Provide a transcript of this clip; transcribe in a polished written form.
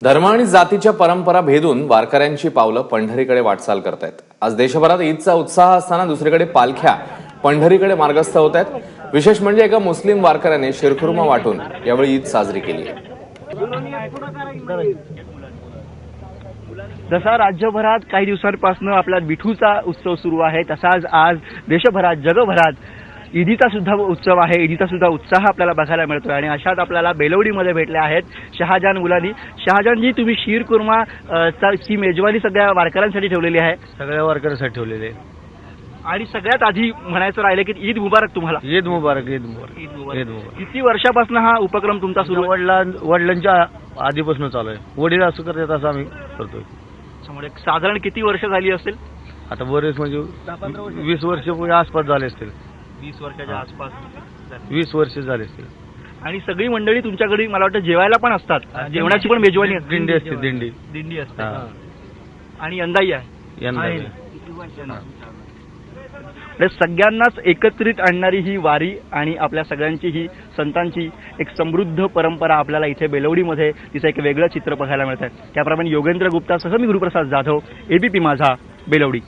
धर्म आणि जातीच्या परंपरा भेदून वारकऱ्यांची पावलं पंढरीकडे वाटचाल करतायत। आज देशभरात ईदचा उत्साह असताना दुसरीकडे पालख्या पंढरीकडे मार्गस्थ होत आहेत। विशेष म्हणजे एका मुस्लिम वारकऱ्याने शिरखुर्मा वाटून यावेळी ईद साजरी केली आहे। जसा राज्यभरात काही दिवसांपासून आपला विठूचा उत्सव सुरू आहे, तसाच आज देशभरात जगभरात ईदीचा सुद्धा उत्सव आहे। ईदीचा सुद्धा उत्साह आपल्याला बघायला मिळतोय आणि अशात आपल्याला बेलवडीमध्ये भेटले आहेत शहाजान मुलानी। शहाजानजी, तुम्ही शीरखुर्मा ची मेजवानी सगळ्या वारकऱ्यांसाठी ठेवलेली आहे? सगळ्या वारकऱ्यांसाठी ठेवलेले आहे। आणि सगळ्यात आधी म्हणायचं राहिलं की ईद मुबारक तुम्हाला। ईद मुबारक, ईद मुबारक, ईद मुबारक। किती वर्षापासून हा उपक्रम तुमचा सुरू आहे? वडिलांच्या आधीपासून चालू आहे। वडील असं करतात असं आम्ही करतोय। त्यामुळे साधारण किती वर्ष झाली असेल? आता बरेच म्हणजे 20 वर्ष आसपास झाले असतील। 20 वर्षाच्या आसपास 20 वर्ष झाले असतील। आणि सगळी मंडळी तुमच्याकडे मला वाटतं जेवायला पण असतात, जेवणाची पण मेजवानी असते? दिंडी असते, दिंडी दिंडी असते। आणि यंदाही आहे? यंदा सगळ्यांनाच एकत्रित आणणारी ही वारी आणि आपल्या सगळ्यांची ही संतांची एक समृद्ध परंपरा आपल्याला इथे बेलवडीमध्ये तिचं एक वेगळं चित्र बघायला मिळत आहे। त्याप्रमाणे योगेंद्र गुप्तासह मी गुरुप्रसाद जाधव, एबीपी माझा, बेलवडी।